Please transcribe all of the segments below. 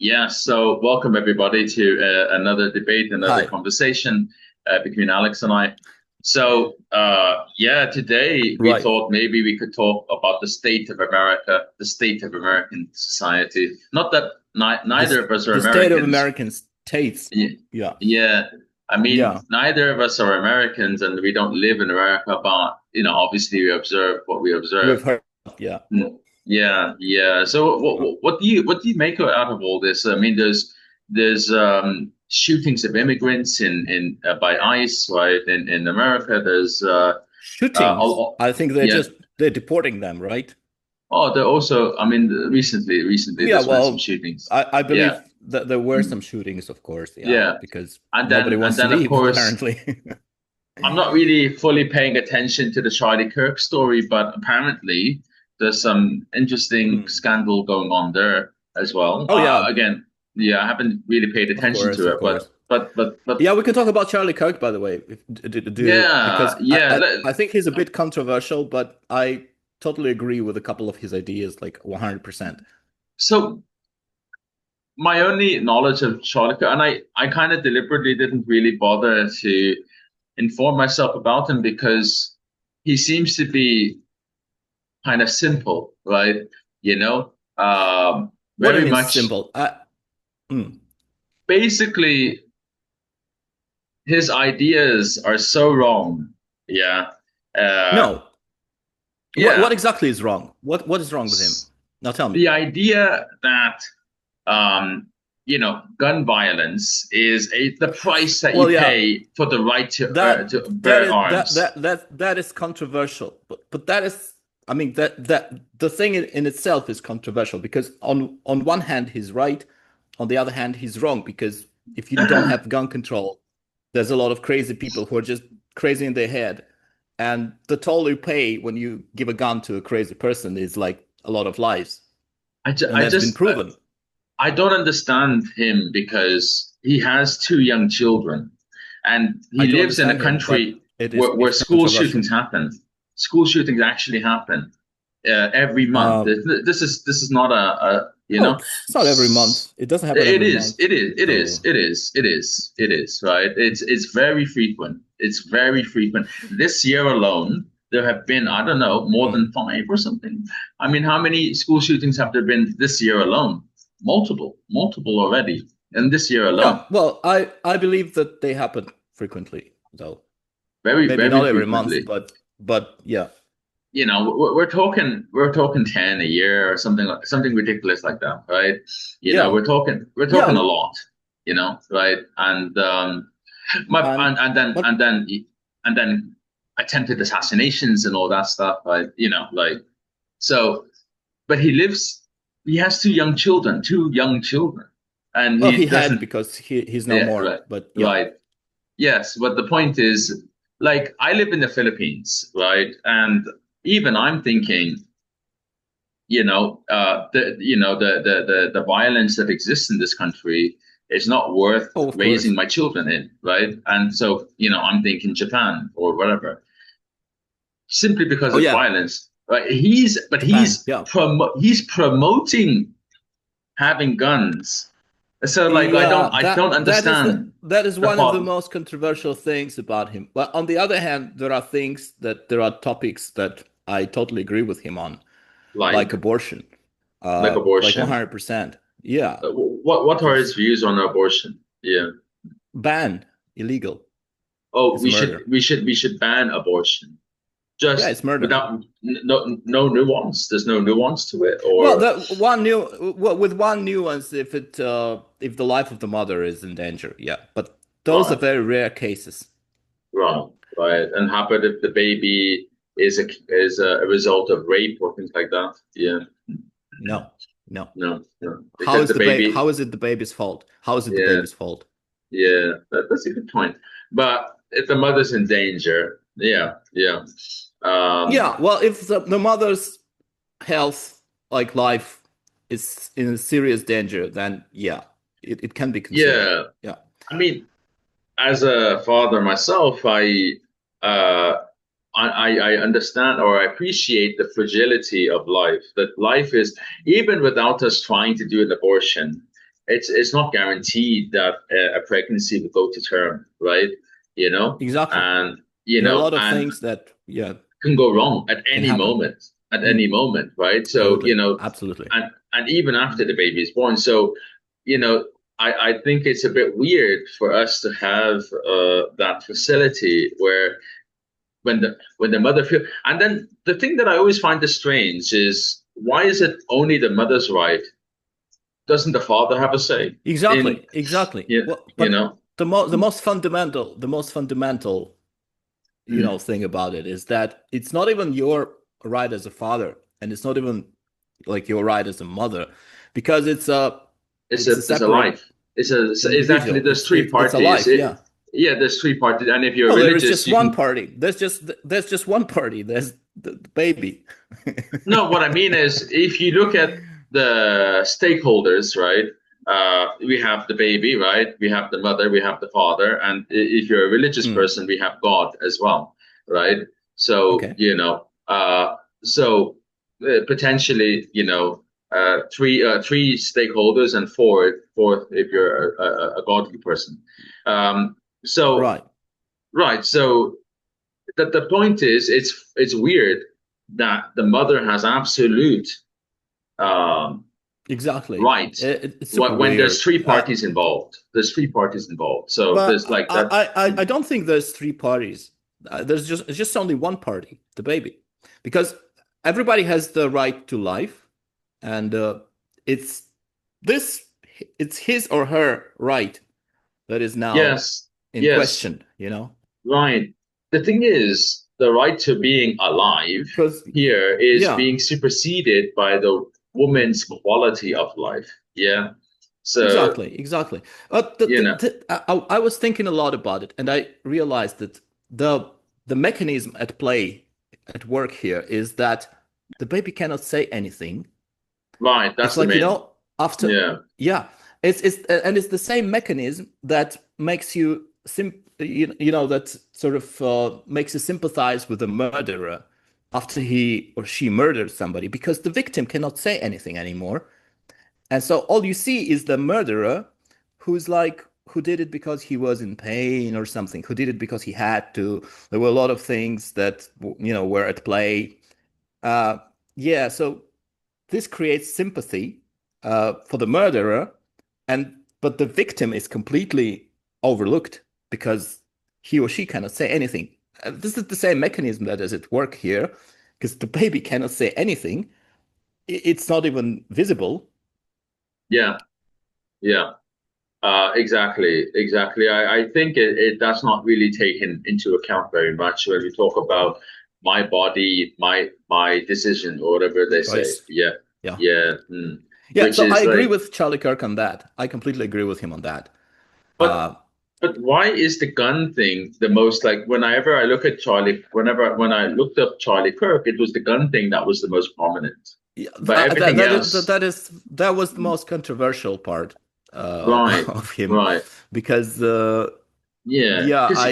Yeah, so welcome everybody to another debate, another Hi. conversation between Alex and I. Yeah, today we Right. thought maybe we could talk about the state of America, the state of American society. Not that neither of us are The state of Americans. American states. Y- Yeah. Yeah, I mean, Yeah. neither of us are Americans, and we don't live in America. But obviously, we observe what we observe. We've heard. Yeah. Mm. Yeah, yeah. So what do you make out of all this? I mean, there's shootings of immigrants in by ICE, right? In America, there's Shootings. I think yeah. they're deporting them, right? Oh, there also. I mean, recently, Yeah, there's been some well, shootings. I Yeah, believe that there were Mm. some shootings, of course, yeah, Yeah, because and nobody then wants to of leave, course. apparently. I'm not really fully paying attention to the Charlie Kirk story, but apparently there's some interesting Hmm. scandal going on there as well. Oh yeah, Again, yeah, I haven't really paid of attention course, to of it, but course. but Yeah, we can talk about Charlie Kirk, by the way, yeah, because yeah. I think he's a bit controversial, but I totally agree with a couple of his ideas, like 100%. So my only knowledge of Charlie Kirk, and I kind of deliberately didn't really bother to inform myself about him because he seems to be kind of simple, right? You know, What do you very mean much simple? Mm. basically his ideas are so wrong. Yeah. Uh, No. What yeah. exactly is wrong? What is wrong with him? Now tell me. The idea that, um, gun violence is the price that you Well, yeah, pay for the right that to bear arms. that is controversial. But that is, I mean, that the thing in itself is controversial because on one hand he's right, on the other hand he's wrong because if you don't have gun control, there's a lot of crazy people who are just crazy in their head, and the toll you pay when you give a gun to a crazy person is like a lot of lives, and I that's been just, proven. I don't understand him because he has two young children and I he do lives in a understand him, but country where it's school controversial. shootings happen. School shootings actually happen every month. Um, This is not well, it's not every month. It doesn't happen it every is, month. it is, it is, So, it is, it is, it is, right? It's very frequent. It's very frequent. This year alone, there have been, I don't know, more hmm. than five or something. I mean, how many school shootings have there been this year alone? Multiple already, and this year alone. Yeah, well, I believe that they happen frequently, though. Very, Maybe very not every month, frequently. but yeah, We're talking 10 a year or something ridiculous like that, right? yeah, We're talking a yeah. lot, right? And my And but and then attempted assassinations and all that stuff, right? Like, so, but he has two young children, and well, he he had doesn't. because he's no Yeah, more. right, But yeah, right. Yes, but the point is, like, I live in the Philippines, right? And even I'm thinking, the violence that exists in this country is not worth oh, of raising course. my children in, right? And so, I'm thinking Japan or whatever, simply because Oh of yeah, violence, right? He's Japan. Yeah, he's promoting having guns. So, like, yeah. I don't understand That is the one of the part, most controversial things about him. But on the other hand, there are topics that I totally agree with him on, like like abortion. Like abortion. 100%. Yeah. What are his Because views on abortion? Yeah. ban, illegal. Oh, It's murder. we should ban abortion. Yeah, Just it's murder. without no nuance. There's no nuance to it, Well, or with one nuance, if the life of the mother is in danger, yeah. But those are right, very rare cases. right, right. And how about if the baby is a result of rape or things like that? Yeah, No, no. no, no, because the baby. How is it the baby's fault? How is it the Yeah, baby's fault? yeah, that's a good point. But if the mother's in danger, yeah, yeah, Yeah, well, if the mother's health, like life, is in serious danger, then yeah, it can be considered. yeah. Yeah. I mean, as a father myself, uh, I understand or I appreciate the fragility of life. That life is, even without us trying to do an abortion, it's not guaranteed that a pregnancy will go to term, right? You know, Exactly. and There are a lot of and things that, yeah, can go wrong can happen. at Mm, any moment, right? So, absolutely. Absolutely. and even after the baby is born. So, I think it's a bit weird for us to have that facility where when the mother feel, and then the thing that I always find is strange is why is it only the mother's right? Doesn't the father have a say in, Exactly. Exactly. you, Well, you but know? the most fundamental, Mm. thing about it is that it's not even your right as a father, and it's not even like your right as a mother, because it's a It's a separate life. It's exactly, individual. there's three It's a parties. life, yeah. Yeah, there's three parties, and if you're Well, there is religious, just you one can. party. There's just one party. There's the baby. No, what I mean is, if you look at the stakeholders, right? We have the baby, right? We have the mother, we have the father, and if you're a religious Mm, person, we have God as well, right? So okay. so potentially, three stakeholders and four if you're a godly person. So Right. right, so the point is, it's weird that the mother has absolute um, Exactly. right It's super when there's weird. three parties involved. There's three parties involved, so But there's like that. I don't think there's three parties. There's just only one party, the baby, because everybody has the right to life, and it's this it's his or her right that is now Yes, in yes, question. right. The thing is, the right to being alive Because here is yeah, being superseded by the woman's quality of life. Yeah, so exactly, exactly. you know, I was thinking a lot about it, and I realized that the the mechanism at play at work here is that the baby cannot say anything. right. It's That's the like, main. after, Yeah, yeah, it's the same mechanism that makes you that sort of makes you sympathize with the murderer after he or she murdered somebody, because the victim cannot say anything anymore. And so all you see is the murderer who did it because he was in pain or something, who did it because he had to. There were a lot of things that, were at play. Uh, yeah, so this creates sympathy for the murderer, but the victim is completely overlooked because he or she cannot say anything. This is the same mechanism that is at work here, because the baby cannot say anything. It's not even visible. yeah, yeah. Exactly, exactly. I think it does not really take into account very much when we talk about my body, my decision, or whatever they say. Choice. Yeah, Yeah. yeah. Yeah, Which so I is agree like, with Charlie Kirk on that. I completely agree with him on that. but Uh, but why is the gun thing the most like? Whenever I look at Charlie, whenever when I looked up Charlie Kirk, it was the gun thing that was the most prominent. yeah, But everything else, that was the most controversial part right, of him, right, because yeah, yeah, because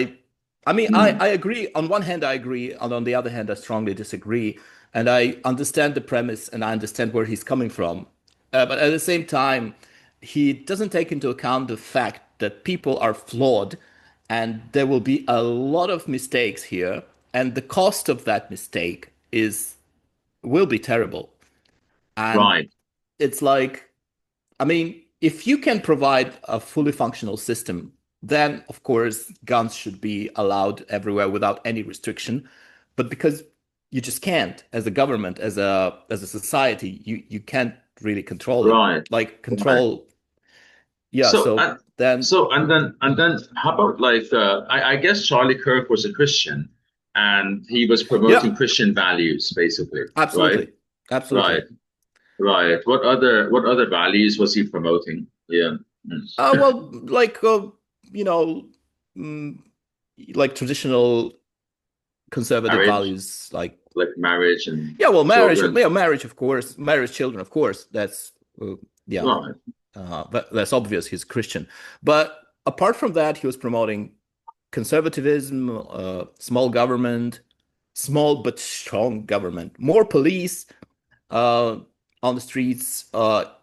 I mean, I agree. On one hand, I agree, and on the other hand, I strongly disagree. And I understand the premise, and I understand where he's coming from. But at the same time, he doesn't take into account the fact that people are flawed, and there will be a lot of mistakes here, and the cost of that mistake is will be terrible. And right, it's like, I mean, if you can provide a fully functional system, then of course guns should be allowed everywhere without any restriction. But because you just can't, as a government, as a society, you can't really control it. right, Like right. control, yeah. So So and then, so and then how about like I guess Charlie Kirk was a Christian and he was promoting yeah, Christian values basically, right? absolutely, absolutely. Right, right. What other values was he promoting? Yeah. Mm. Well, like you know, mm, like traditional conservative Marriage, values, like, like marriage and yeah, well, marriage, children. yeah, marriage, of course, marriage, children, of course. That's yeah, Right, that's obvious. He's Christian, but apart from that, he was promoting conservatism, small government, small but strong government, more police, uh, on the streets.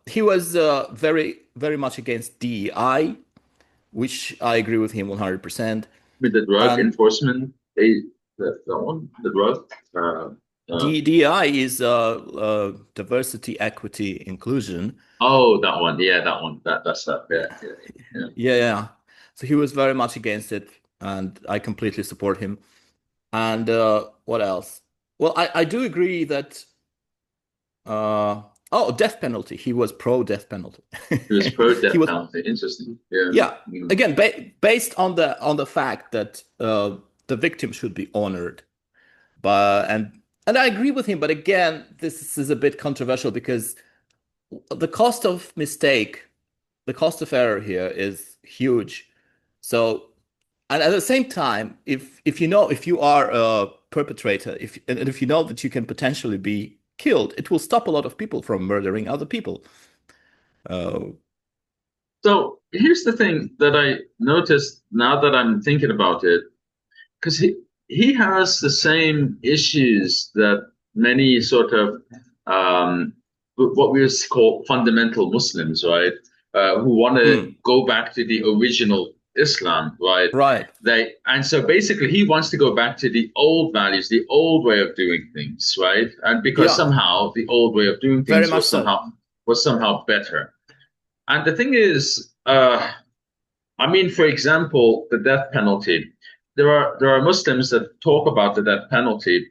He was very much against DEI, which I agree with him 100%. With the drug And enforcement, that one, the drug. DEI is diversity, equity, inclusion. Oh, that one. Yeah, that one. That's that. Yeah, yeah, yeah. Yeah, yeah. So he was very much against it, and I completely support him. And what else? Well, I do agree that death penalty. He was pro death penalty. It was pro He death was penalty. Interesting. Yeah. yeah. Mm. Again, based on the fact that the victim should be honored. But and I agree with him, but again, this is a bit controversial because the cost of mistake, the cost of error here is huge. So, and at the same time, if you know if you are a perpetrator, if you know that you can potentially be killed, it will stop a lot of people from murdering other people. Uh, So here's the thing that I noticed now that I'm thinking about it, because he has the same issues that many sort of um, what we call fundamental Muslims, right? Who want to mm, go back to the original Islam, right? right. And so basically he wants to go back to the old values, the old way of doing things, right? And because Yeah, somehow the old way of doing very things much so. was somehow better. And the thing is, I mean, for example, the death penalty. There are Muslims that talk about the death penalty,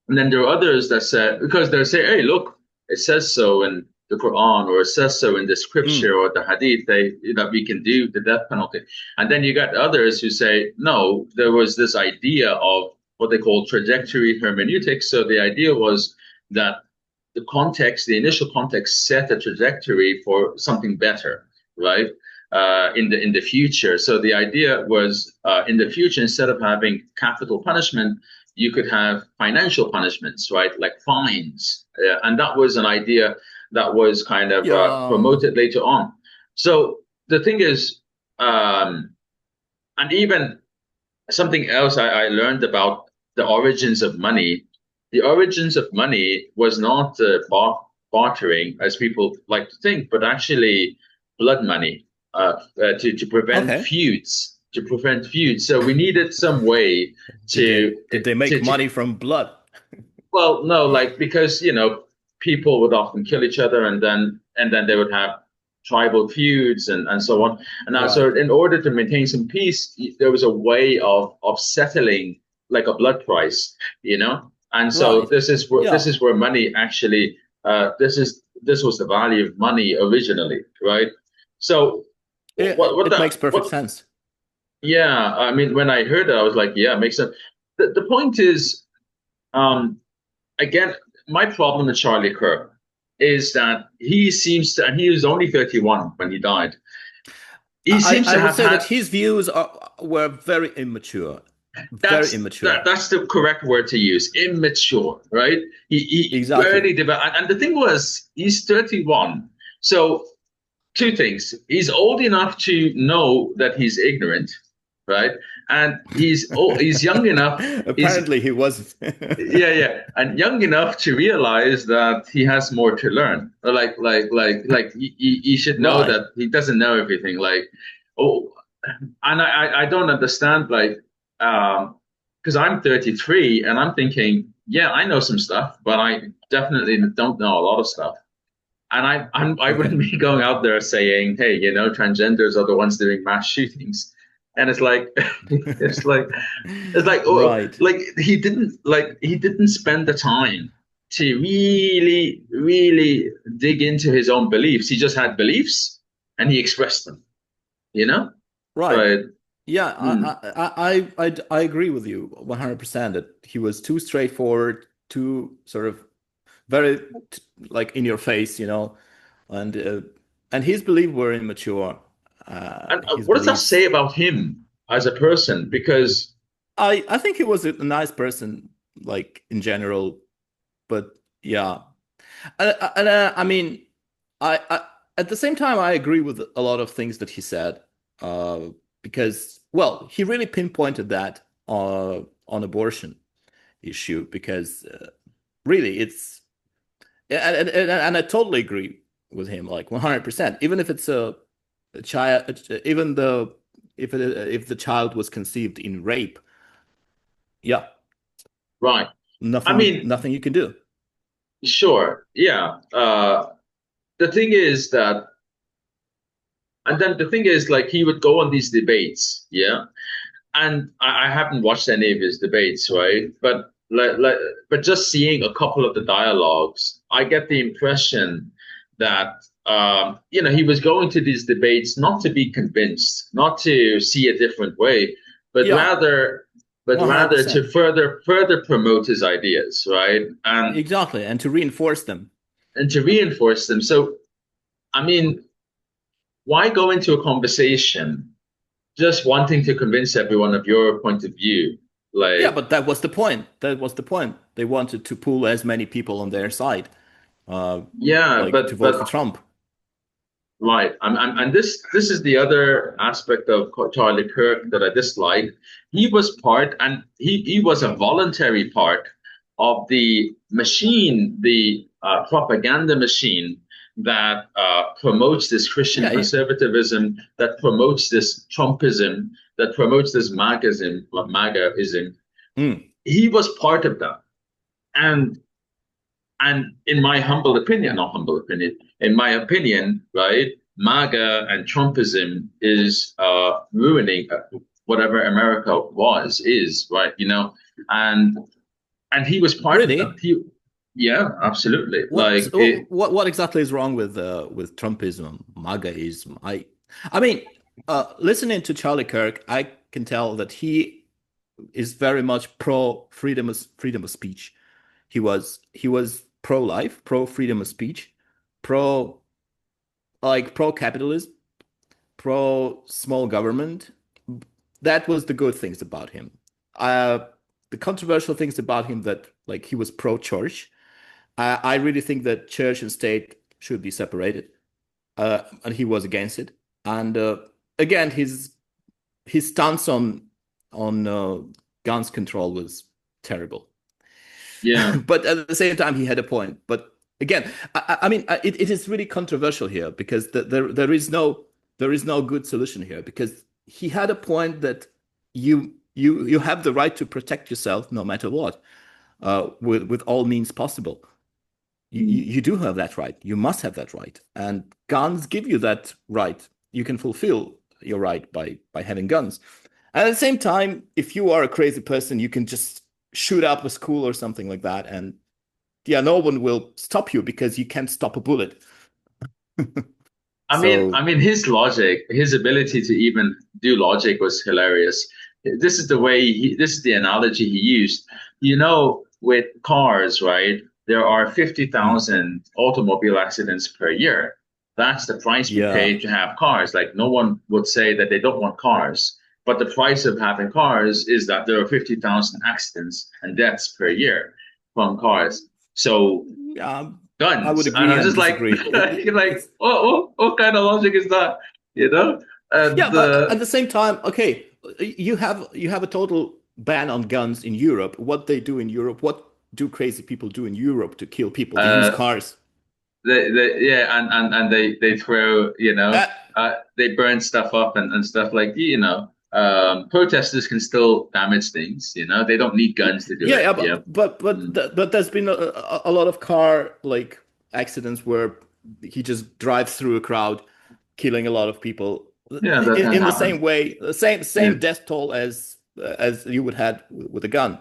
and then there are others that say because they say, "Hey, look, it says so in the Quran, or it says so in the scripture Mm, or the Hadith, that we can do the death penalty." And then you got others who say, "No, there was this idea of what they call trajectory hermeneutics. So the idea was that the initial context set a trajectory for something better, right? In the future. So the idea was in the future, instead of having capital punishment, you could have financial punishments, right? Like fines. And that was an idea that was kind of yeah, promoted later on. So the thing is, and even something else I learned about the origins of money. The origins of money was not bartering, as people like to think, but actually blood money to prevent okay. feuds. To prevent feuds, so we needed some way Did they make to money from blood? well, no, like because people would often kill each other, and then they would have tribal feuds and so on. And now, so Right, in order to maintain some peace, there was a way of settling like a blood price, you know. And so right. this Yeah, is where money actually this was the value of money originally, right? So it makes perfect what? sense. Yeah, I mean, when I heard it, I was like, yeah, it makes sense. The point is. Um, Again, my problem with Charlie Kirk is that he seems to, and he was only 31 when he died. He seems I to would have say that had his views were very immature, very immature. that's the correct word to use, immature, right? He Exactly. barely developed, and the thing was, he's 31, so two things: he's old enough to know that he's ignorant, right? And he's young enough. He's Apparently, he wasn't. Yeah, yeah, and young enough to realize that he has more to learn. Like he should know Right. that he doesn't know everything. Like, oh, and I don't understand because I'm 33 and I'm thinking, yeah, I know some stuff, but I definitely don't know a lot of stuff. And I wouldn't be going out there saying, hey, transgenders are the ones doing mass shootings. And it's like, it's like, it's like, oh, Right. he didn't spend the time to really, really dig into his own beliefs. He just had beliefs and he expressed them, you know? Right. But Yeah, mm, I agree with you 100% that he was too straightforward, too sort of very like in your face, and uh, and his beliefs were immature. and His what does that say beliefs. about him as a person? Because I think he was a nice person, like in general, but yeah, I mean, I at the same time I agree with a lot of things that he said, uh, because well, he really pinpointed that on abortion issue because really And I totally agree with him, like 100%. Even if it's a child, even the if the child was conceived in rape, yeah, Right. I mean, nothing you can do. sure, yeah. The thing is that, and then the thing is, like, he would go on these debates, yeah. And I haven't watched any of his debates, right? But just seeing a couple of the dialogues, I get the impression that he was going to these debates not to be convinced, not to see a different way, but Yeah, rather but rather to 100%. further promote his ideas, right? Exactly, and to reinforce them. And to reinforce them. So, I mean, why go into a conversation just wanting to convince everyone of your point of view? Yeah, Like, but that was the point. That was the point. They wanted to pull as many people on their side, uh, yeah, like to vote for Trump. right. And this is the other aspect of Charlie Kirk that I dislike. He was part, and he was a voluntary part of the machine, the propaganda machine that promotes this Christian Yeah, conservatism, that promotes this Trumpism, that promotes this MAGAism. mm, He was part of that. And in my humble opinion, not humble opinion, in my opinion, right, MAGA and Trumpism is ruining whatever America is, right, and he was part of that. really. Yeah, absolutely. Like it, What exactly is wrong with Trumpism, MAGAism? I mean, listening to Charlie Kirk, I can tell that he is very much pro freedom of speech. He was pro life, pro freedom of speech, pro pro capitalism, pro small government. That was the good things about him. Uh, the controversial things about him that like he was pro church. I really think that church and state should be separated, and he was against it. And again, his stance on guns control was terrible. yeah. But at the same time, he had a point. But again, I mean, it is really controversial here because there is no good solution here because he had a point that you have the right to protect yourself no matter what, with all means possible. You do have that right. You must have that right, and guns give you that right. You can fulfill your right by having guns. And at the same time, if you are a crazy person, you can just shoot up a school or something like that, and yeah, no one will stop you because you can't stop a bullet. I So mean, his logic, his ability to even do logic was hilarious. This is the analogy he used. With cars, right? There are mm, 50,000 automobile accidents per year. That's the price we yeah, pay to have cars. Like, no one would say that they don't want cars, but the price of having cars is that there are 50,000 accidents and deaths per year from cars. So yeah, I would guns. And agree I'm and just like, disagree. you're like, what kind of logic is that? You know? Yeah, And but at the same time, okay, you have a total ban on guns in Europe. What they do in Europe, what do crazy people do in Europe to kill people? They use uh, cars. yeah, and they throw, Uh, they burn stuff up and stuff like, protesters can still damage things. They don't need guns to do yeah, it. yeah, Yeah. Mm. but there's been a lot of car like accidents where he just drives through a crowd, killing a lot of people Yeah, that can in the same happen. way, the Yeah. same death toll as you would have with a gun.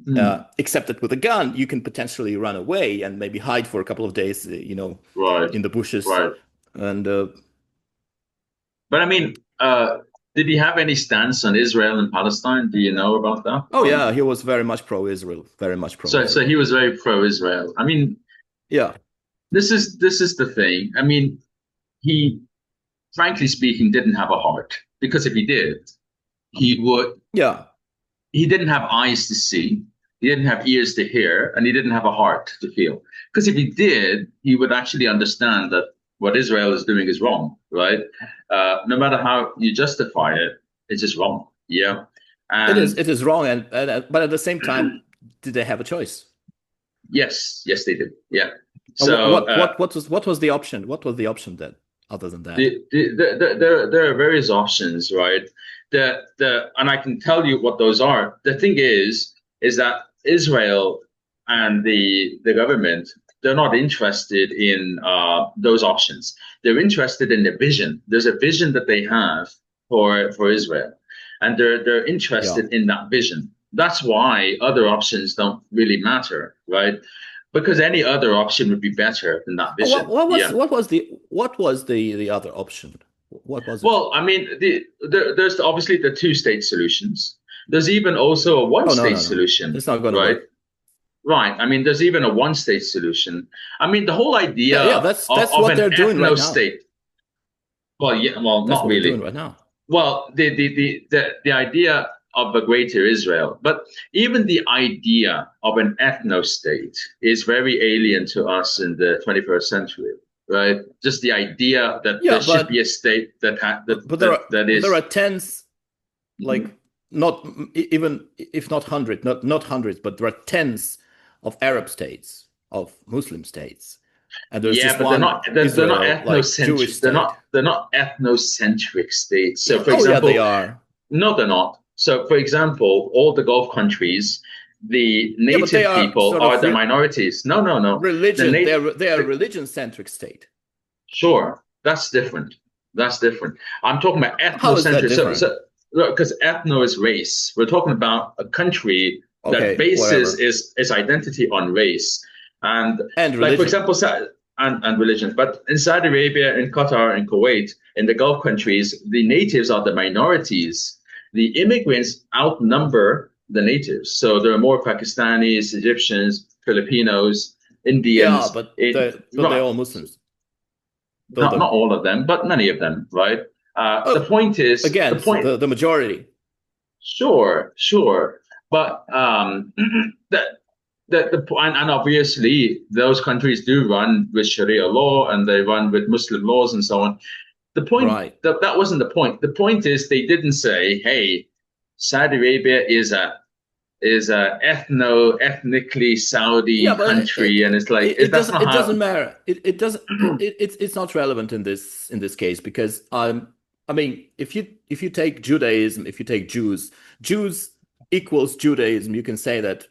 Mm. Except that with a gun, you can potentially run away and maybe hide for a couple of days, Right. in the bushes. Right. And But I mean, did he have any stance on Israel and Palestine? Do you know about that? oh yeah, he was very much pro-Israel, very much So pro-Israel. he was very pro-Israel. I mean, Yeah, this is the thing. I mean, he, frankly speaking, didn't have a heart, because if he did, he would. yeah, He didn't have eyes to see, he didn't have ears to hear, and he didn't have a heart to feel. Because if he did, he would actually understand that what Israel is doing is wrong, right? No matter how you justify it, it's just wrong. Yeah, and it is wrong, and but at the same time, did they have a choice? yes, yes, they did. Yeah. So what was the option? What was the option then, other than that? there are various options, right? And I can tell you what those are. The thing is that Israel and the government, they're not interested in those options. They're interested in the vision. There's a vision that they have for Israel, and they're Yeah. interested in that vision. That's why other options don't really matter, right? Because any other option would be better than that vision. Yeah. What was the other option? What was it? Well, I mean, there's obviously the two-state solutions. There's even also a Oh, no, one-state no, no. solution, It's not going to right? work. Right. I mean, there's even a one-state solution. I mean, the whole idea Yeah, yeah, that's of what an they're doing right now. ethno-state. Well, yeah, well, That's not what they're doing really. right now. Well, the idea of a greater Israel, but even the idea of an ethno-state is very alien to us in the 21st century, right? Just the idea that there Yeah, should be a state but there is. are tens, like, not even if not hundred, not hundreds, but there are tens of Arab states, of Muslim states, and there's Yeah, just but one they're not Israel, like Jewish ethnocentric. state. They're not ethnocentric states. So, Yeah. for Oh, yeah, they example, are. no, they're not. So, for example, all the Gulf countries, the Yeah, but they native are people sort are of the minorities. No, no, no. The religion. native, They are a religion-centric state. sure, that's different. That's different. I'm talking about How is that ethnocentric. different? Look, because ethno is race. We're talking about a country that Okay, bases whatever. its identity on race, and And like for religion. example, and religion. But in Saudi Arabia, in Qatar, in Kuwait, in the Gulf countries, the natives are the minorities. The immigrants outnumber the natives. So there are more Pakistanis, Egyptians, Filipinos, Yeah, Indians. but they're Right, all Muslims. Don't not them? all of them, but many of them, right? The Oh, point is the again, so point. the majority. Sure, sure, but that and obviously those countries do run with Sharia law and they run with Muslim laws and so on. The point Right. that wasn't the point. The point is they didn't say, "Hey, Saudi Arabia is a ethnically Yeah, Saudi but country," and it's like that's not it how. doesn't matter. It doesn't it's not relevant in this case because I mean if you take Judaism, if you take Jews equals Judaism, you can say that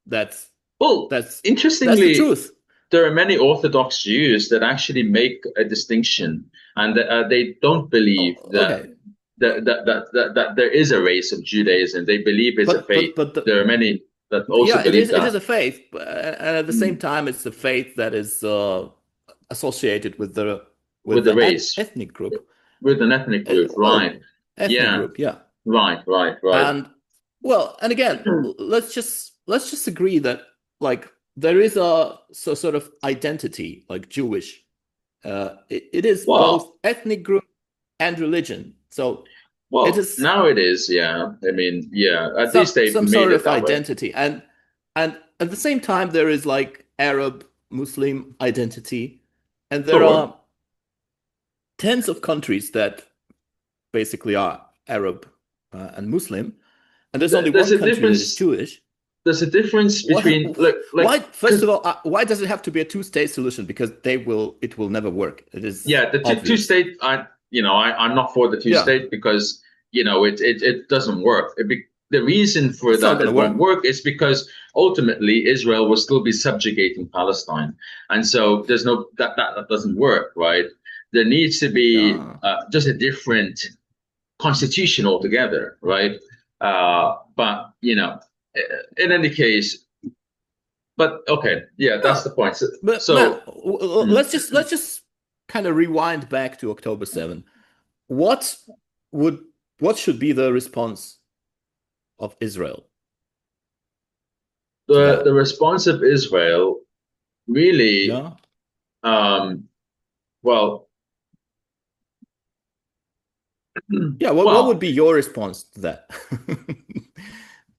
that's Well, that's that's the interestingly, truth. there are many Orthodox Jews that actually make a distinction, and they don't believe Oh, that okay. that there is a race of Judaism. They believe it's a faith. But There are many that also yeah, believe it is that. a faith, and at the same Mm. time it's a faith that is associated with With the the race, ethnic group. with an ethnic group, right? Well, ethnic Yeah, group, yeah. right. And well, and again, let's just agree that like there is a sort of identity like Jewish. It is both Well, ethnic group and religion. So it well, is now it is. Yeah, I mean, yeah. At least they've some made sort it of that way. identity, and at the same time there is like Arab Muslim identity, and there Sure. are tens of countries that basically are Arab and Muslim, and there's only There's one a country that is difference. Jewish. There's a difference What? between Why? First because of all, why does it have to be a two-state solution? Because it will never work. It is yeah, the two obvious. state. I'm not for the two Yeah, state because it doesn't work. The reason for it's not that going to it won't work. work is because ultimately Israel will still be subjugating Palestine, and so there's no that doesn't work, right? There needs to be Yeah. just a different constitution altogether, right? But in any case, but okay, yeah, that's Yeah. the point. So, But man, so mm, let's just kind of rewind back to October 7. What would what should be the response of Israel to the that? response of Israel really, Yeah. um, well, Yeah, what would well, be your response to that?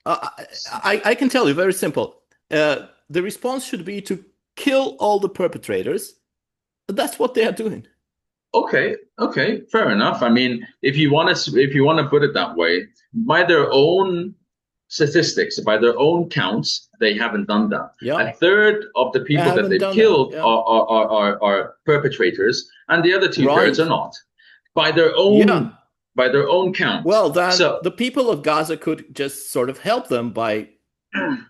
I can tell you very simple. The response should be to kill all the perpetrators. That's what they are doing. okay, fair enough. I mean, if you want to put it that way, by their own statistics, by their own counts, they haven't done that. Yeah, A third of the I people that haven't they've done that. killed Yeah, are perpetrators, and the other two-thirds are right. not, by their Yeah. own by their own count. Well, then So the people of Gaza could just sort of help them by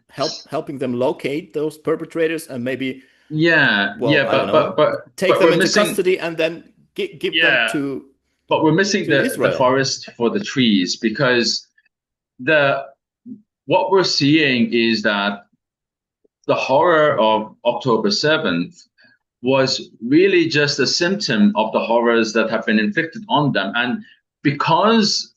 helping them locate those perpetrators and maybe, yeah, well, yeah, I don't know, take but them we're into missing. custody and then give them Yeah, but we're missing to the Israel. forest for the trees, because the what we're seeing is that the horror of October 7th was really just a symptom of the horrors that have been inflicted on them. And because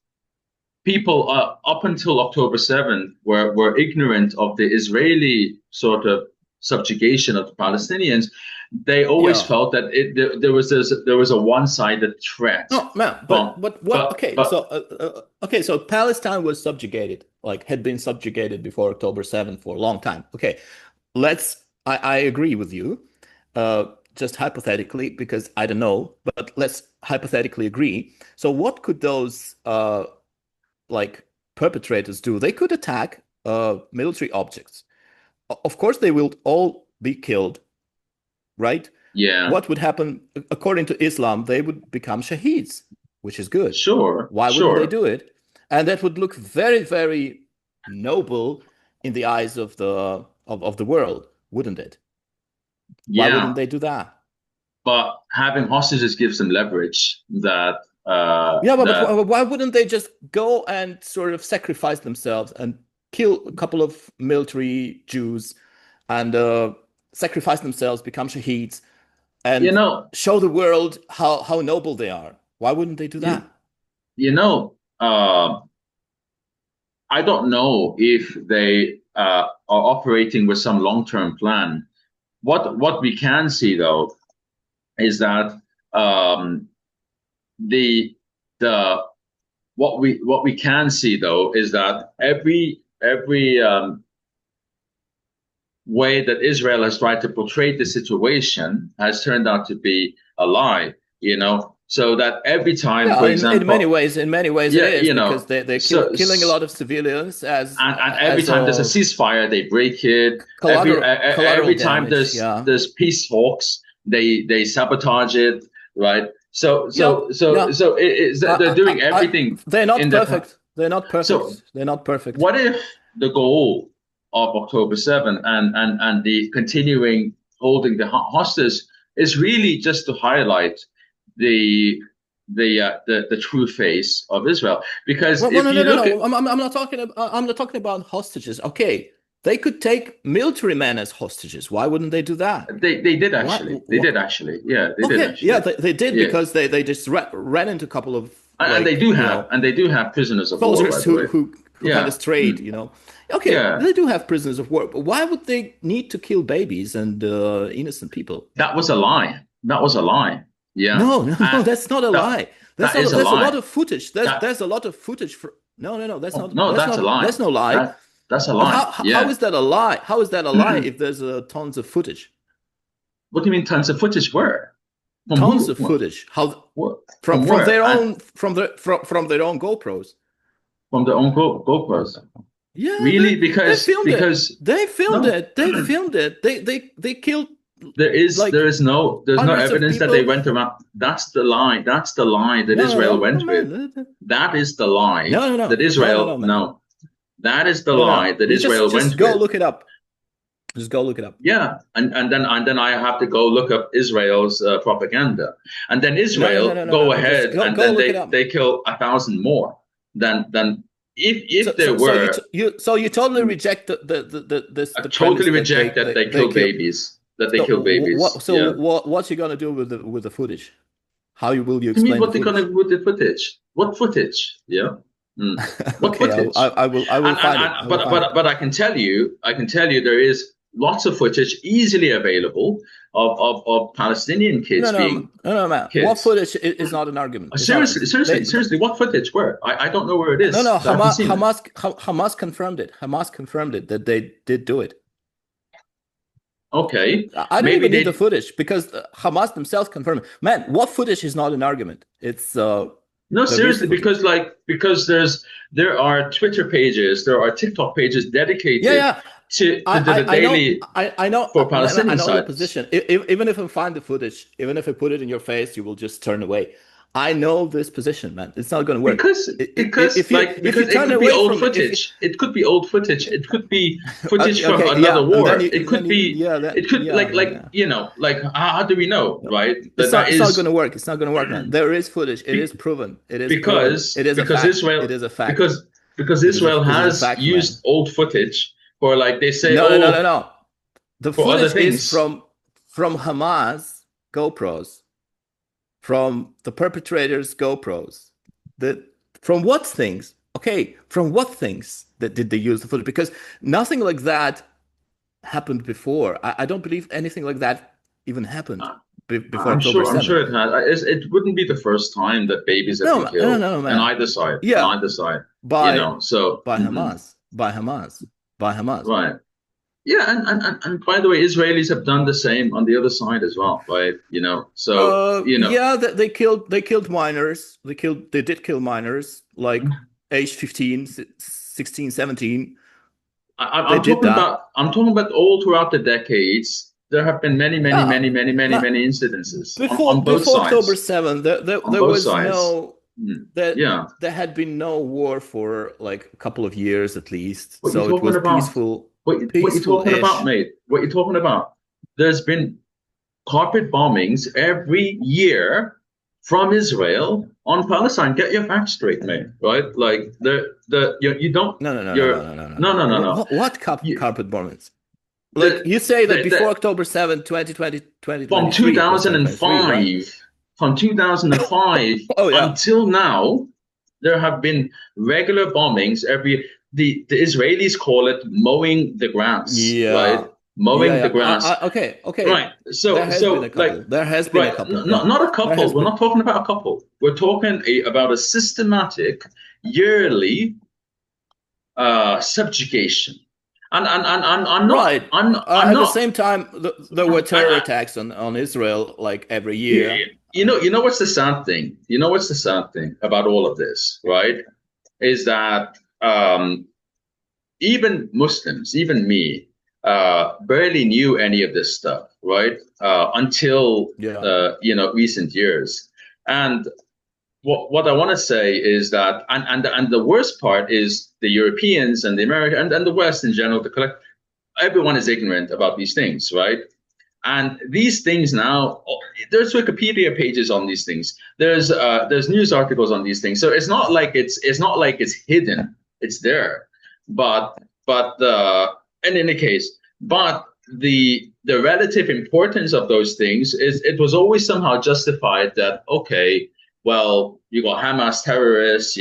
people up until October 7th were ignorant of the Israeli sort of subjugation of the Palestinians, they always Yeah. felt that there was a one-sided threat No, man, from but what? Okay, but so Palestine was subjugated, like had been subjugated before October 7th for a long time. Okay, I agree with you, just hypothetically, because I don't know, but let's hypothetically agree. So what could those like perpetrators do? They could attack military objects. Of course, they will all be killed, right? yeah, What would happen according to Islam? They would become shaheeds, which is good. sure, Why wouldn't they sure, do it? And that would look very, very noble in the eyes of the world, wouldn't it? Why wouldn't yeah. they do that? But having hostages gives them leverage Yeah, but that why wouldn't they just go and sort of sacrifice themselves and kill a couple of military Jews and sacrifice themselves, become shaheeds, you and know show the world how noble they are? Why wouldn't they do you, that? you know I don't know if they are operating with some long-term plan. What we can see though is that um, the the what we can see though is that every way that Israel has tried to portray the situation has turned out to be a lie. So that every time, Yeah, for in example, many ways it yeah, is because they're so killing a lot of civilians and every as time there's a a ceasefire, they break it. collateral Every time damage. Yeah, there's peace talks, they sabotage it, right? yeah, yeah. They're doing everything They're not in their perfect. They're not so perfect. They're not perfect. what if the goal of October 7th and the continuing holding the hostage is really just to highlight the the true face of Israel? Because Well, if no, you no, no, look no. at I'm not talking about. I'm not talking about hostages. Okay, they could take military men as hostages. Why wouldn't they do that? they What? did actually, yeah, they did Okay, yeah, actually, they did yeah, because they just ran into a couple of and like they do have prisoners of war, by soldiers the way, who kind of yeah, strayed. Okay, yeah. they do have prisoners of war, but why would they need to kill babies and innocent people? That was a lie. That was a lie. Yeah, No, no, no, and that's not a that lie. that is a There's a lie. lot of footage. That There's a lot of footage for. No, no, no, Oh, no, that's a lie. that's no lie. That's a But lie. how Yeah. is that a lie? How is that a lie if there's tons of footage? What do you mean tons of footage? Where? From Tons who? of footage. How What? From from where? their And own from their own GoPros. from their own GoPros. Yeah, Really? they filmed it. Because They filmed no, it. They filmed it. They killed there like is no hundreds of evidence that they people. went around. That's the lie. That's the lie that No, no, Israel no, no, went with. man. That is the lie No, no, that no, no, no, Israel no, man. no. That is the No, no. lie that You Israel just went go with. look it up. Just go look it up. Yeah, and then I have to go look up Israel's propaganda, and then No, no, no, Israel no, no, go no. Just ahead and go then look it up. they kill 1,000 more than if there were. So you totally reject I the premise totally that reject that they they kill kill. babies, that they kill babies. So Yeah. what's you gonna do with the footage? Will you What do you mean? explain the What they gonna footage? do with the footage? What footage? Yeah. What Okay, footage? I will find it. I And will find it. but I can tell you there is lots of footage easily available of Palestinian kids being No, man. What kids. footage is not an argument? It's not. They, Seriously, what footage? Where? I don't know where it is. I haven't seen it. Hamas confirmed it. Hamas confirmed it that they did do it. Okay, I don't maybe even need the they. footage because Hamas themselves confirmed it. Man, what footage is not an argument? It's No, There is seriously, because footage. there are Twitter pages, there are TikTok pages Yeah, dedicated yeah. to the I know, daily I know, for man, I Palestinian know your sites. position. Even if I find the footage, even if I put it in your face, you will just turn away. I know this position, man. It's not going to work. If you Because it turn could be away old from it, if you, footage. It could be old footage. It could be footage okay, from okay, another yeah, and then war. you, It then could you, be yeah, it could yeah, man, like yeah. like how do we know, No, right? That it's not going is to work. It's not going to work, man. There is footage. It is be- proven. It is proven. It because is a because fact. Israel It is a fact. because because Israel It is a has fact, man. used old footage for like they say, No, no, no, no, oh, no. The for other footage is things. from Hamas GoPros, from the perpetrators GoPros. The from what things? Okay, from what things that did they use the footage? Because nothing like that happened before. I don't believe anything like that even happened before October I'm 7th. sure it has. It wouldn't be the first time that babies have No, been no, killed no, on man. either side, on Yeah, either side. You by know, so by Hamas, by Hamas, by Hamas. right. Yeah, and by the way, Israelis have done the same on the other side as well, right? You know, so Yeah, they killed minors. They did kill minors like age 15, 16, 17. They did that. I'm talking about all throughout the decades. There have been Yeah, ma- many incidences before on both October sides, 7th, on there both was sides. no Mm. that Yeah, there had been no war for like a couple of years at least. what you So it talking was about? What you talking about, peaceful-ish. mate? What you talking about? There's been carpet bombings every year from Israel on Palestine. Get your facts straight, mate. Right? Like you don't No, no, no, no, no, you're no, no, no, no no. no no no. What You, carpet bombings? Like the, you say that before the October 7th, 2020, from 2023, it was 2023, right? 2005 from 2005 Oh yeah. until now, there have been regular bombings every. The Israelis call it mowing the grass, right? Yeah. Yeah, Mowing the yeah. grass. Okay, okay. Right. So like There has been a right, couple. Yeah. not a There couple. has We're been. not talking about a couple. We're talking about a systematic yearly subjugation. And Right. I'm At the not same time, there were terror I, attacks on Israel like every year. you know what's the sad thing? You know what's the sad thing about all of this, right? Is that even Muslims, even me, barely knew any of this stuff, right? Until Yeah. recent years. And what I want to say is that, and the worst part is the Europeans and the Americans and the West in general, everyone is ignorant about these things, right? And these things now, there's Wikipedia pages on these things. There's news articles on these things. So it's not like it's hidden. It's there. But and in any case, but the relative importance of those things is it was always somehow justified that okay, well, you got Hamas terrorists,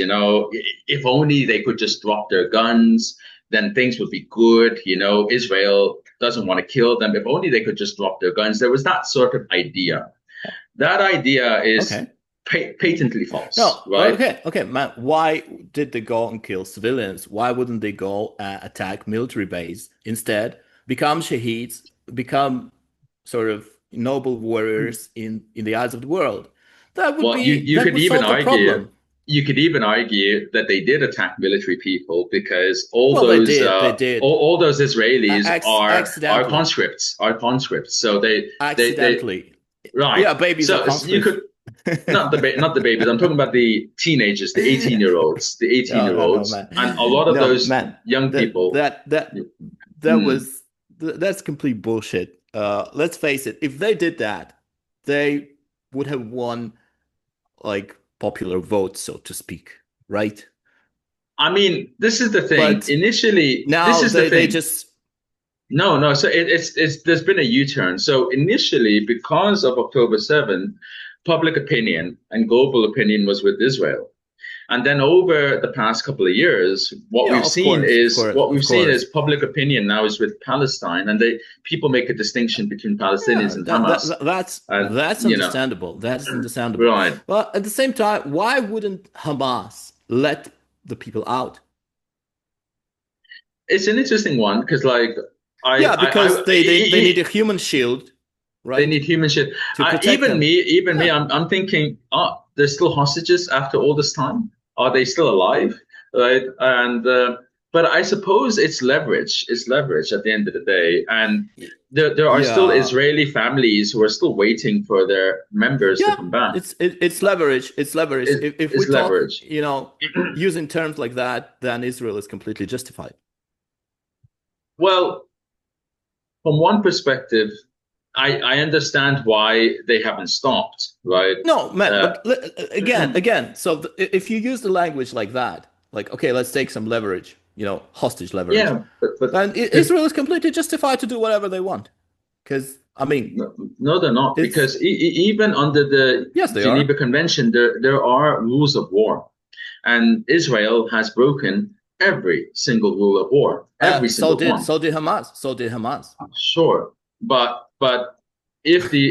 if only they could just drop their guns, then things would be good. Israel doesn't want to kill them. If only they could just drop their guns. There was that sort of idea. That idea is Okay. patently false, No. right? Okay. Okay, man. Why did they go and kill civilians? Why wouldn't they go attack military base instead? Become shaheeds, become sort of noble warriors in the eyes of the world. Well, you That could would even solve the argue problem. that they did attack military people because Well, they did. They did. all those Israelis are Accidentally. conscripts. So they Accidentally. right. Yeah, babies are So you conscripts. could not the babies. I'm talking about the teenagers, the 18-year-olds, the 18 No, year no, no, olds, man. and a lot of No, those man. young people. That Hmm, was that's complete bullshit. Let's face it. If they did that, they would have won like popular votes, so to speak, right? I mean, this is the thing. But Initially, this now is the they thing. just No, no. So it's there's been a U-turn. So initially, because of October 7th, public opinion and global opinion was with Israel. And then over the past couple of years, yeah, of course, what of we've seen is course. public opinion now is with Palestine, and people make a distinction between Palestinians Yeah, and Hamas. And that's understandable. That's understandable. right, But at the same time, why wouldn't Hamas let the people out? it's an interesting one because like Yeah, because they need a human shield, they right? need human shit. To protect them. Even me, Yeah. I'm thinking. they're still hostages after all this time? Are they still alive? Right? And but I suppose it's leverage. It's leverage at the end of the day, and there are still Yeah. Israeli families who are still waiting for their members to Yeah, come back. it's leverage. It's leverage. If we It's talk, leverage. using terms like that, then Israel is completely justified. Well, from one perspective, I understand why they haven't stopped, right? No, man, Uh, but again. So if you use the language like that, like, okay, let's take some leverage, hostage leverage, yeah, but then if Israel is completely justified to do whatever they want. Because I mean, no, no, they're not, it's because even under the yes, they are. Geneva Convention, there are rules of war, and Israel has broken every single rule of war, every So single did one. so did Hamas. So did Hamas. Sure, but if the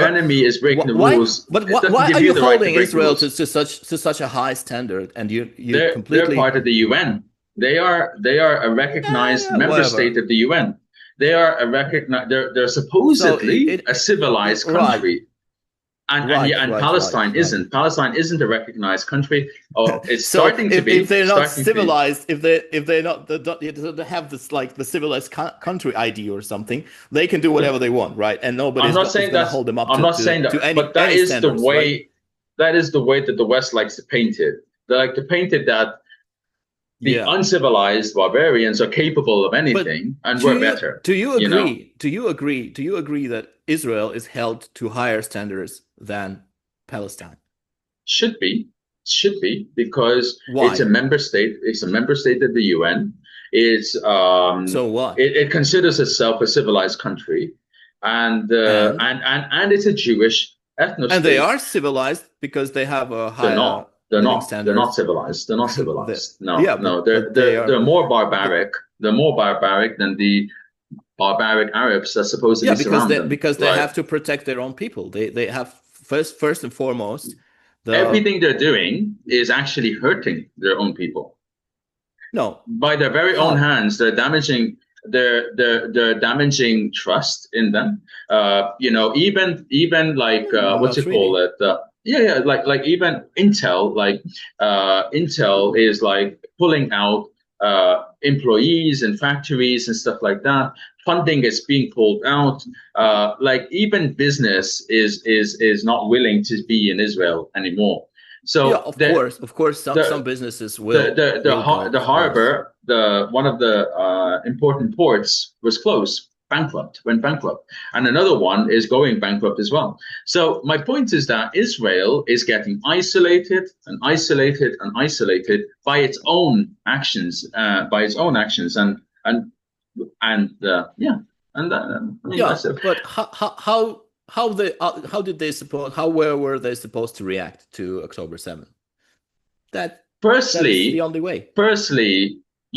But enemy is breaking the why? rules, But it doesn't why give are you you the right to holding break the Israel rules. to such a high standard? And you They're part completely of the UN. They are a recognized member state whatever. of the UN. They are a recognized. They're So supposedly a civilized right, country, and yeah, and Palestine right. isn't. Palestine isn't a recognized country. Or it's So starting to if be. they're not Starting to be. civilized, if they're not they don't have this like the civilized country ID or something, they can do whatever they want, right? And I'm not is saying going to that's. hold them up I'm not saying to that, but that any is the standards, right? way. That is the way that the West likes to paint it. They like to paint it that the Yeah. uncivilized barbarians are capable of But anything, and we're better. do you You know, agree? Do you agree that Israel is held to higher standards than Palestine? should be, should be, because it's a Why? member state. It's a member state of the UN. It's So what? it considers itself a civilized country, and And it's a Jewish ethno they state. are civilized because they have a They're higher not. They're living not. They're not standards. civilized. They're not The, civilized. No, yeah, no. but they are. They're more The, barbaric. They're more barbaric than the barbaric Arabs that yeah, supposedly surround them. because they Right. have to protect their own people. They have first and foremost the Everything they're doing is actually hurting their own people. no By their very own how hands, they're damaging they're damaging trust in them. Even like what's not it called? really. Yeah, like even Intel, like Intel is like pulling out employees and factories and stuff like that. Funding is being pulled out. Like even business is not willing to be in Israel anymore. Yeah, So of course, some the businesses the will close. harbor, the one of the important ports was closed, bankrupt, went bankrupt, and another one is going bankrupt as well. So my point is that Israel is getting isolated and isolated and isolated by its own actions, and yeah, and I mean Yeah, that's it. but how were they supposed to react to October 7th? That that is the Firstly, only way. firstly,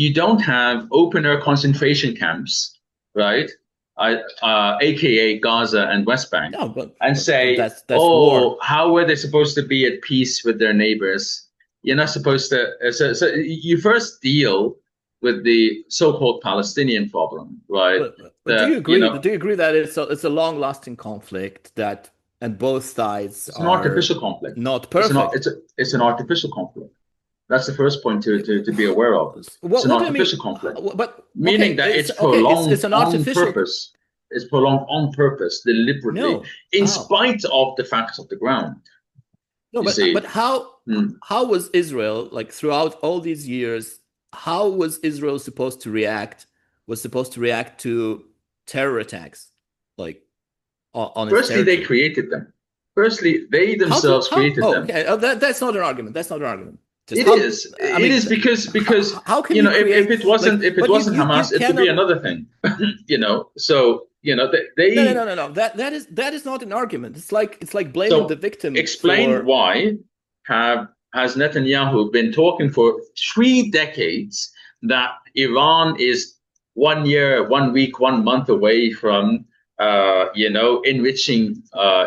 you don't have open air concentration camps, right? AKA Gaza and West Bank, No, and but say, that's war. oh, how were they supposed to be at peace with their neighbors? You're not supposed to. So you first deal with the so-called Palestinian problem, right? But do you You agree? know, Do you agree that it's a long-lasting conflict that and both sides it's an are artificial conflict. not It's an perfect? it's an artificial conflict. That's the first point to be aware of. It's an What do you mean? artificial conflict, But okay, meaning that it's it's okay. It's prolonged an on artificial. purpose. It's prolonged on purpose, deliberately, No, in how? spite of the facts of the ground. No, You but see, Hmm. how was Israel like throughout all these years? How was Israel supposed to react? Was supposed to react to terror attacks, like on its Firstly, they territory? created them. Firstly, they themselves How? created Oh, them. okay. That's not an argument. That's not an argument. Just It how? is. I It is mean, because how can you you know if create it wasn't like? if it But wasn't you Hamas, it would be cannot. another thing. So they No. That is not an argument. It's like blaming the so victim explain for. why have has Netanyahu been talking for 3 decades that Iran is 1 year, 1 week, 1 month away from enriching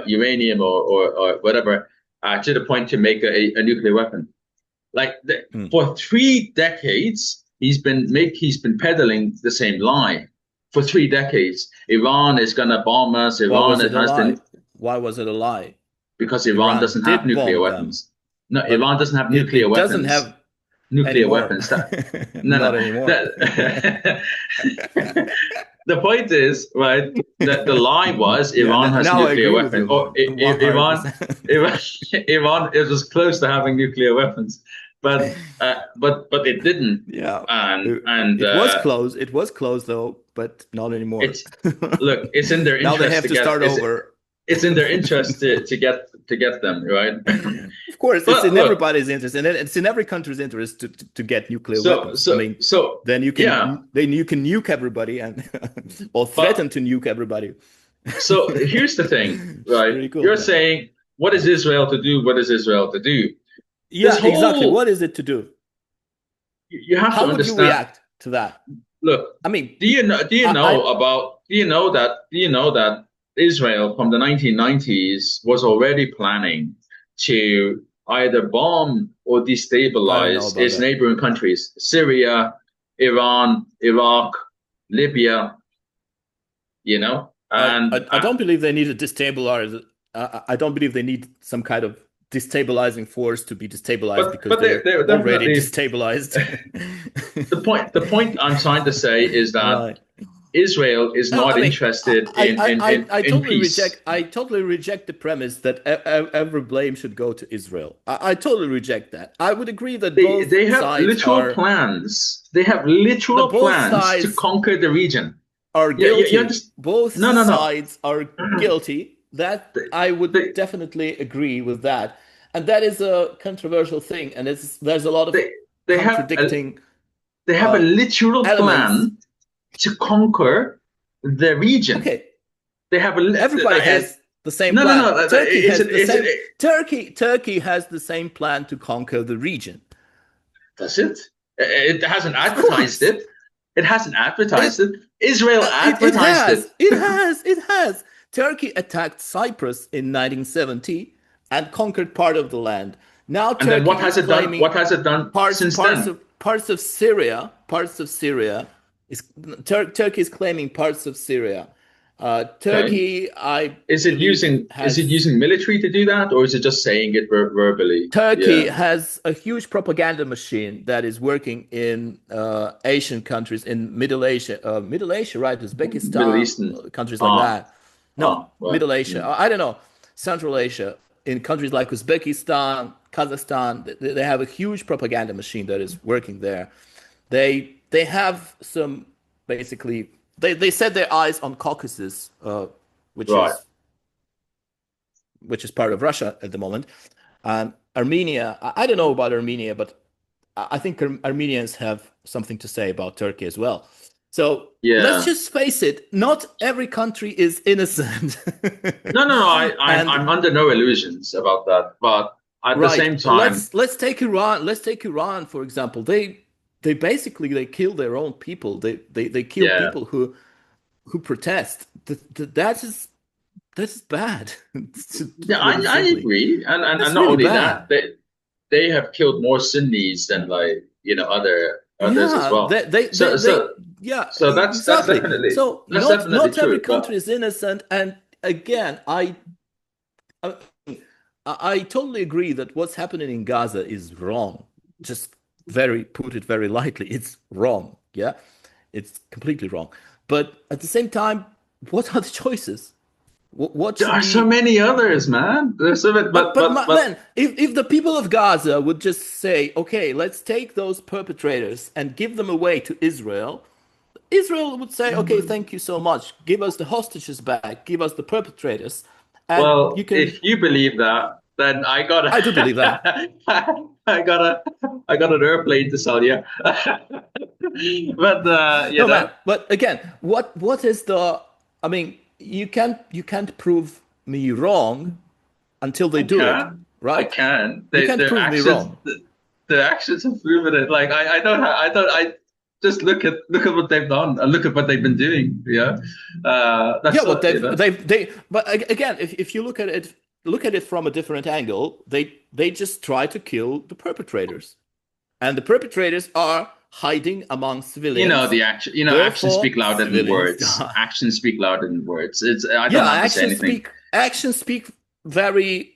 uranium or whatever to the point to make a nuclear weapon. Like Hmm. for 3 decades, he's been peddling the same lie. For 3 decades, Iran is going to bomb us. Why Iran was it a has lie? the Why was it a lie? because Iran Iran doesn't have did nuclear bomb them, weapons. No, but Iran doesn't have nuclear it doesn't weapons. have Nuclear anymore. weapons. That no, Not no. anymore. That, the point is, right, that the lie was Yeah, Iran has now I nuclear agree with weapons. Or you 100%. Iran, Iran is close to having nuclear weapons, but it didn't. Yeah, And it was close. It was close though, but not anymore. it's look, it's in their Now they interest have to to get start over. it's in their interest to get them right. Of course, it's But in look, everybody's interest, and it's in every country's interest to get nuclear so weapons. I so mean, so yeah, then you can nuke everybody and or but threaten to nuke everybody. so here's the thing, It's right? pretty cool. You're Yeah. saying, what is Israel to do? What is Israel to do? This Yeah, exactly. whole What is it to do? you have to How would you understand. react to that? Look, I mean, I do you know that Israel from the 1990s was already planning to either bomb or I don't know destabilize about its that. neighboring countries, Syria, Iran, Iraq, Libya, you know, and I don't believe they need to destabilize. I don't believe they need some kind of destabilizing force to be destabilized because they're they're already definitely destabilized. the point I'm trying to say is that Right. Israel is No, not I mean, interested in peace. I totally reject the premise that every blame should go to Israel. I totally reject that. I would agree that They have literal plans. They have literal both plans to sides conquer the region. are Yeah, you guilty. understand? Both No, no, no. sides are guilty. That They, I would they, definitely agree with that. And that is a controversial thing. And there's a lot of they, they have contradicting they have a uh, literal elements. plan to conquer the region. Okay, They have everybody has the same no, no, plan. no. Turkey has the Is same it? Turkey has the same plan to conquer the region. Does it? It hasn't Of advertised course. it. It hasn't advertised It it. Israel it advertised it. has. It has. Turkey attacked Cyprus in 1970 and conquered part of the land. Now And then Turkey is What claiming has it done since then? parts of Syria is Turkey is claiming parts of Syria. Okay. Turkey, I believe, Is it has using military to do that, or is it just saying it verbally? Turkey Yeah, has a huge propaganda machine that is working in Asian countries, in Middle Asia, right? Middle Eastern. Uzbekistan, countries like Ah, that. No, well, Middle Asia. I don't know. Central Asia, in countries like Uzbekistan, Kazakhstan, they have a huge propaganda machine that is working there. They have some basically they set their eyes on Caucasus, which right. is part of Russia at the moment. Armenia, I don't know about Armenia, but I think Armenians have something to say about Turkey as well. So let's Yeah. just face it, not every country is innocent. No, no, no. And I'm under no illusions about that. But at the right, same time, let's take Iran. Let's take Iran, for example. They basically they kill their own people. They kill yeah, people who protest. That is bad, to yeah, put it I simply. agree. And That's not really only bad. that, they have killed more Sunnis than like others as Yeah, well. So yeah, that's exactly. definitely So not every true. But country is innocent. And again, I I totally agree that what's happening in Gaza is wrong. Just put it very lightly, it's wrong. Yeah, it's completely wrong. But at the same time, what are the choices? What there should are so be many others, man. There's so many, but man, if the people of Gaza would just say, okay, let's take those perpetrators and give them away to Israel, Israel would say, okay, thank you so much. Give us the hostages back, give us the perpetrators, and you well, can. if you believe that, then I do believe that. I got an airplane to sell you. But No, man. But again, what is the? I mean, you can't prove me wrong until they I do it, can, I right? can. You can't Their prove me actions, wrong. the actions have proven it. Like I don't, I just look at what they've done and look at what they've been doing. Yeah, Yeah, that's but what but again, if you look at it from a different angle, they just try to kill the perpetrators, and the perpetrators are hiding among civilians. the action. Actions Therefore, speak louder than civilians words. die. Actions speak louder than words. It's I don't Yeah, have to say anything. actions speak very.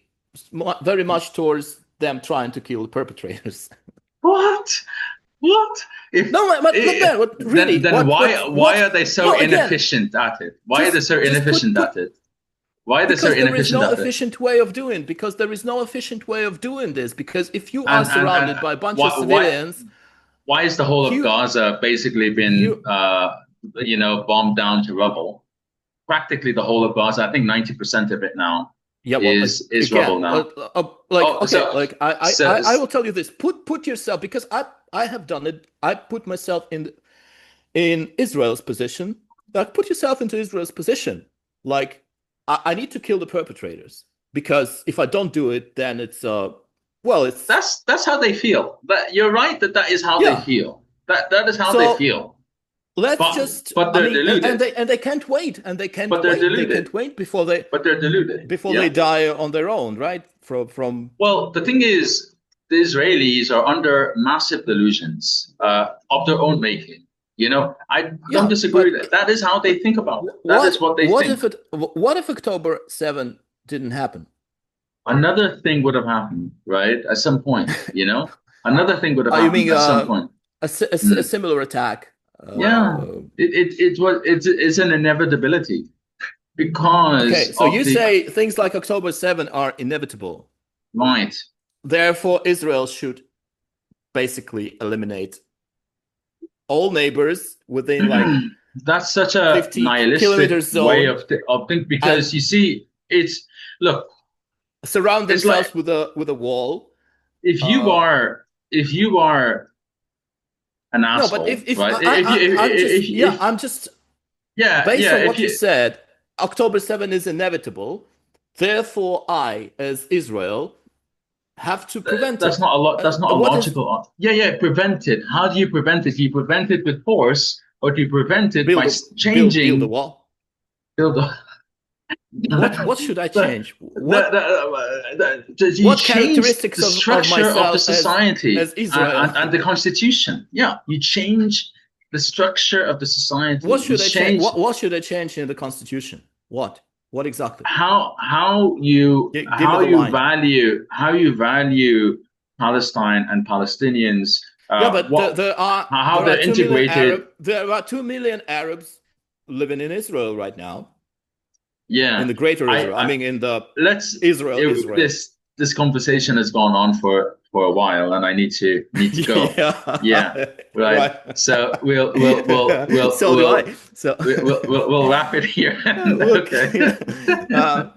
very much towards them trying to kill the perpetrators. What? What? If No, but eh, then, what then really, then why what? are they so No, again, inefficient at it? Why are they just so just inefficient put at it? Why are they so because there is inefficient no at it? efficient way of doing because there is no efficient way of doing this because if you are And surrounded by a bunch of why civilians, why is the whole of you Gaza basically been you bombed down to rubble? Practically the whole of Gaza. I think 90% of it now yeah, well, is rubble again, now. like Oh, okay, so like so I will tell you this: put yourself because I have done it. I put myself in Israel's position. Like, put yourself into Israel's position. Like, I need to kill the perpetrators because if I don't do it, then it's well, it's that's how they feel. That you're right that that is how they yeah. feel. That is how they So feel. let's But just but I they're mean deluded. and they can't wait But they're they deluded. can't wait But they're deluded. before they Yeah. die on their own, right? From Well, the thing is, the Israelis are under massive delusions of their own making. I don't yeah, disagree with but that. That is how they think about it. That is what they think. what if October 7 didn't happen? Another thing would have happened, right? At some point, another thing would have You happened mean at some point. a Mm. similar attack? Yeah, it's an inevitability Okay, because so of you the say things like October 7 are inevitable. right. Therefore, Israel should basically eliminate all neighbors within like That's such a 50 nihilistic kilometers way zone of think and because you see, it's look, surround it's like themselves with a wall. if you Uh, are if you are an no, but asshole, if right? If you I'm just yeah, if I'm just yeah based yeah on if what you you said, October 7 is inevitable. Therefore, I, as Israel, have to prevent that's it. not a lot. That's not a What is logical. Yeah. Prevent it. How do you prevent it? Do you prevent it with force, or do you prevent it by build a changing? wall? Build a, What should I the, change? What you what change the characteristics of structure of the myself society as Israel? and the constitution. Yeah, you change the structure of the What society. You should I change? change What should I change in the constitution? What exactly? Give me how the you line. value Palestine and Palestinians. Yeah, but What how there are they're 2 million integrated. Arab there are 2 million Arabs living in Israel right now in Yeah, the greater Israel. I I mean, in the let's Israel. this conversation has gone on for a while, and I need to go. Yeah, Yeah, right. right. So we'll So do I. So we'll wrap it here. look, Okay. uh,